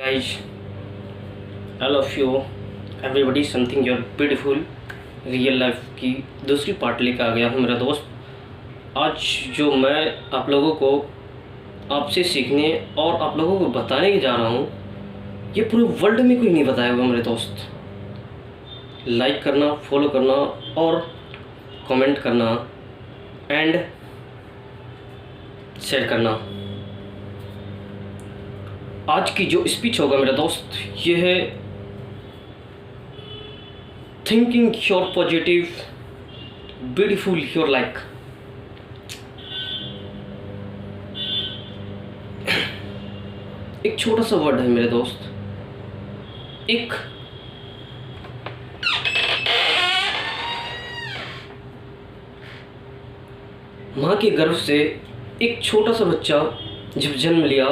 Guys, I love you. Everybody something you're beautiful. Real life की दूसरी part लेकर आ गया हूँ मेरा दोस्त। आज जो मैं आप लोगों को आपसे सीखने और आप लोगों को बताने के जा रहा हूँ, ये पूरे वर्ल्ड में कोई नहीं बताया होगा मेरे दोस्त। लाइक करना, फॉलो करना और कमेंट करना एंड शेयर करना। आज की जो स्पीच होगा मेरा दोस्त, ये है thinking your positive beautiful your like. एक छोटा सा वर्ड है मेरे दोस्त, एक माँ के गर्भ से एक छोटा सा बच्चा जब जन्म लिया,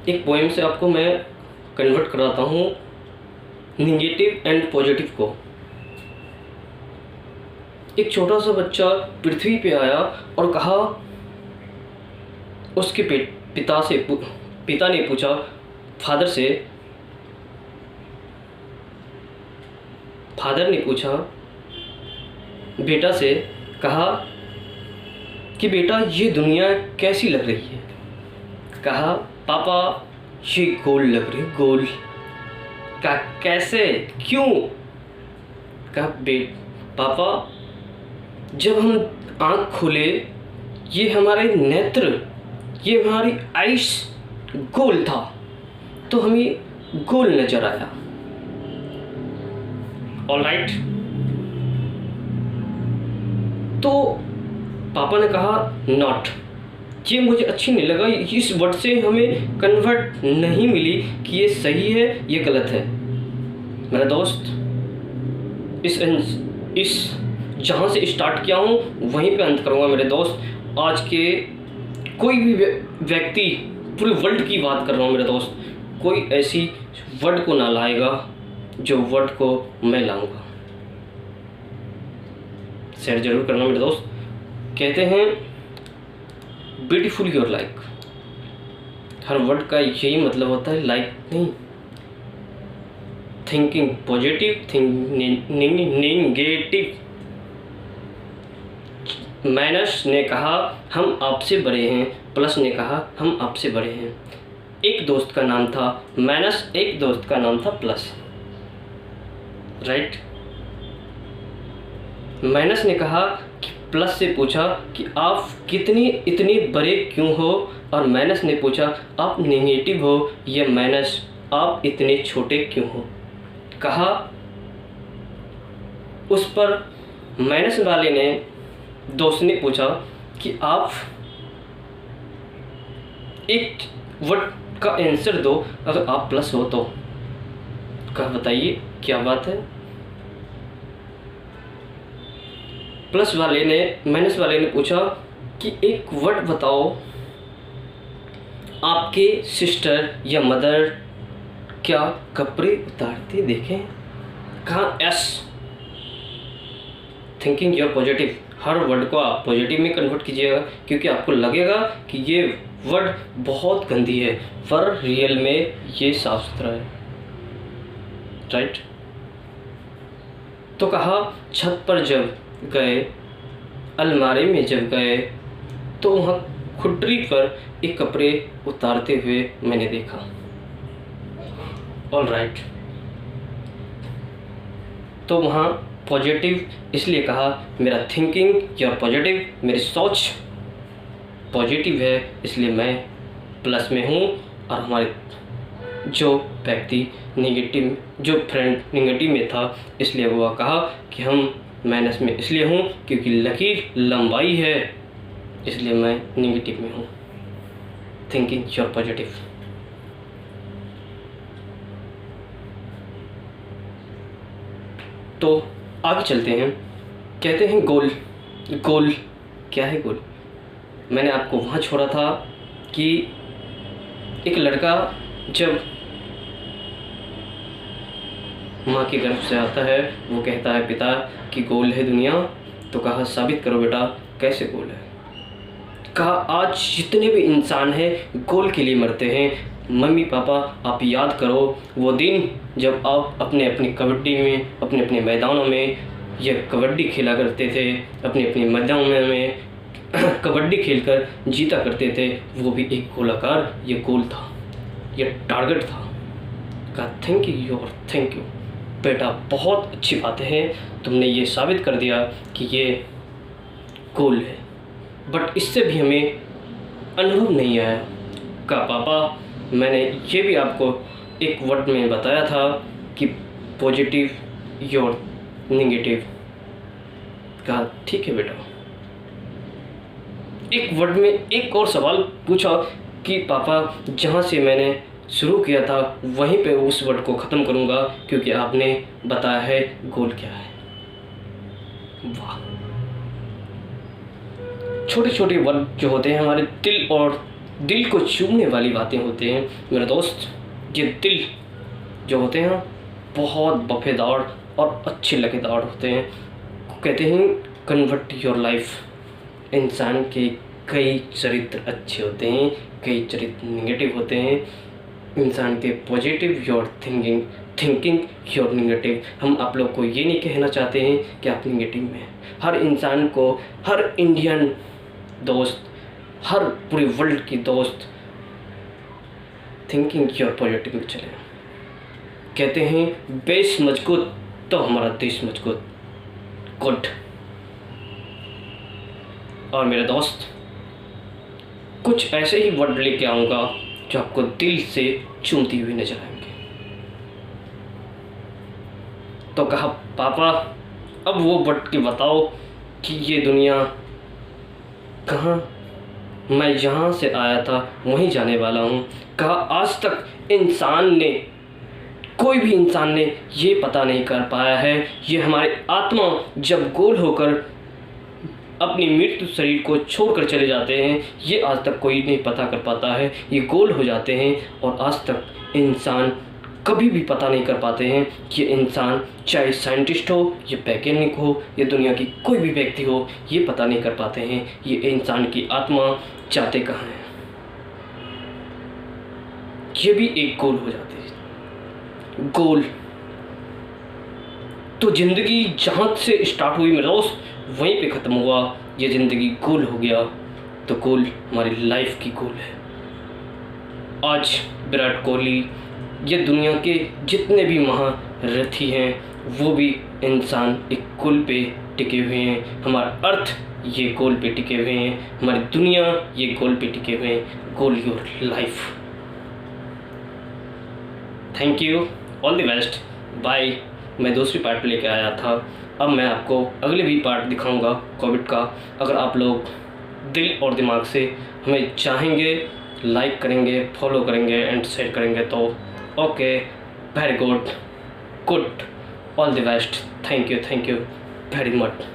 एक पोएम से आपको मैं कन्वर्ट कराता हूँ निगेटिव एंड पॉजिटिव को। एक छोटा सा बच्चा पृथ्वी पे आया और कहा, उसके पिता ने पूछा फादर ने पूछा बेटा से, कहा कि बेटा ये दुनिया कैसी लग रही है। कहा पापा ये गोल लग रही, गोल। कहा कैसे, क्यों। कहा पापा जब हम आँख खोले, ये हमारे नेत्र, ये हमारी आइस गोल था, तो हमें गोल नजर आया। ऑलराइट। तो पापा ने कहा नॉट, ये मुझे अच्छी नहीं लगा, इस वर्ड से हमें कन्वर्ट नहीं मिली कि ये सही है ये गलत है। मेरा दोस्त, इस जहाँ से स्टार्ट किया हूँ वहीं पे अंत करूँगा मेरे दोस्त। आज के कोई भी व्यक्ति, पूरे वर्ल्ड की बात कर रहा हूँ मेरे दोस्त, कोई ऐसी वर्ड को ना लाएगा जो वर्ड को मैं लाऊंगा। शेयर जरूर करना मेरे दोस्त। कहते हैं beautiful your like, her word का यही मतलब होता है, लाइक नहीं। Thinking positive, negative. माइनस ने कहा हम आपसे बड़े हैं, प्लस ने कहा हम आपसे बड़े हैं। एक दोस्त का नाम था माइनस, एक दोस्त का नाम था प्लस। राइट। माइनस ने कहा कि प्लस से पूछा कि आप इतने बड़े क्यों हो, और माइनस ने पूछा आप नेगेटिव हो या माइनस, आप इतने छोटे क्यों हो। कहा उस पर माइनस वाले ने, दोस्त ने पूछा कि आप एक वर्ड का आंसर दो अगर आप प्लस हो तो। कहा बताइए क्या बात है। प्लस वाले ने, माइनस वाले ने पूछा कि एक वर्ड बताओ, आपके सिस्टर या मदर क्या कपड़े उतारते देखें। कहा S. Thinking your positive, her word को आप पॉजिटिव में कन्वर्ट कीजिएगा, क्योंकि आपको लगेगा कि ये वर्ड बहुत गंदी है, पर रियल में ये साफ सुथरा है। राइट। तो कहा छत पर जब गए, अलमारी में जब गए, तो वहाँ खुटरी पर एक कपड़े उतारते हुए मैंने देखा। ऑलराइट। तो वहाँ पॉजिटिव इसलिए कहा, मेरा थिंकिंग या पॉजिटिव, मेरी सोच पॉजिटिव है, इसलिए मैं प्लस में हूँ। और हमारे जो व्यक्ति नेगेटिव, जो फ्रेंड नेगेटिव में था, इसलिए वो कहा कि हम माइनस में इसलिए हूँ क्योंकि लकीर लंबाई है, इसलिए मैं नेगेटिव में हूँ। Thinking your positive. तो आगे चलते हैं। कहते हैं गोल। गोल क्या है गोल? मैंने आपको वहाँ छोड़ा था कि एक लड़का जब माँ के गर्भ से आता है, वो कहता है पिता कि गोल है दुनिया। तो कहा साबित करो बेटा, कैसे गोल है। कहा आज जितने भी इंसान हैं गोल के लिए मरते हैं, मम्मी पापा आप याद करो वो दिन जब आप अपने अपनी कबड्डी में, अपने अपने मैदानों में ये कबड्डी खेला करते थे, अपने अपने मैदानों में कबड्डी खेलकर जीता करते थे। वो भी एक गोलाकार ये गोल था, ये टारगेट था। कहा थैंक यू और थैंक यू बेटा, बहुत अच्छी बातें हैं, तुमने ये साबित कर दिया कि ये गोल है। बट इससे भी हमें अनुभव नहीं आया। कहा पापा मैंने ये भी आपको एक वर्ड में बताया था कि पॉजिटिव योर नेगेटिव। कहा ठीक है बेटा। एक वर्ड में एक और सवाल पूछा कि पापा जहाँ से मैंने शुरू किया था वहीं पे उस वर्ड को ख़त्म करूँगा, क्योंकि आपने बताया है गोल क्या है। वाह, छोटे छोटे वर्ड जो होते हैं हमारे दिल और दिल को छूने वाली बातें होते हैं मेरे दोस्त। ये दिल जो होते हैं बहुत वफादार और अच्छे लगेदार होते हैं। कहते हैं कन्वर्ट योर लाइफ। इंसान के कई चरित्र अच्छे होते हैं, कई चरित्र नेगेटिव होते हैं। इंसान के positive your thinking your negative. हम आप लोग को ये नहीं कहना चाहते हैं कि आप नेगेटिव में हैं। हर इंसान को, हर इंडियन दोस्त, हर पूरे वर्ल्ड की दोस्त थिंकिंग योर पॉजिटिव में चले। कहते हैं बेस मजबूत तो हमारा देश मजबूत। गुड। और मेरे दोस्त कुछ ऐसे ही वर्ड लेके आऊँगा जो आपको दिल से चूमती हुई नजर आएंगे। तो कहा पापा अब वो वर्ड के बताओ कि ये दुनिया कहाँ, मैं यहाँ से आया था वहीं जाने वाला हूँ। कहा आज तक इंसान ने, कोई भी इंसान ने ये पता नहीं कर पाया है, ये हमारी आत्मा जब गोल होकर अपनी मृत्यु शरीर को छोड़कर चले जाते हैं, ये आज तक कोई नहीं पता कर पाता है। ये गोल हो जाते हैं और आज तक इंसान कभी भी पता नहीं कर पाते हैं कि इंसान, चाहे साइंटिस्ट हो, ये वैज्ञानिक हो, ये दुनिया की कोई भी व्यक्ति हो, ये पता नहीं कर पाते हैं ये इंसान की आत्मा जाते कहाँ है। ये भी एक गोल हो जाते हैं। गोल तो ज़िंदगी जहाँ से स्टार्ट हुई मेरे दोस्त वहीं पे ख़त्म हुआ। ये ज़िंदगी गोल हो गया तो गोल हमारी लाइफ की गोल है। आज विराट कोहली, ये दुनिया के जितने भी महारथी हैं वो भी इंसान एक गोल पे टिके हुए हैं। हमारा अर्थ ये गोल पे टिके हुए हैं, हमारी दुनिया ये गोल पे टिके हुए हैं। Goal your life. Thank you, all the best, bye. मैं दूसरी पार्ट लेके आया था, अब मैं आपको अगले भी पार्ट दिखाऊंगा कोविड का। अगर आप लोग दिल और दिमाग से हमें चाहेंगे, लाइक करेंगे, फॉलो करेंगे एंड शेयर करेंगे तो okay, very good, all the best. Thank you very much.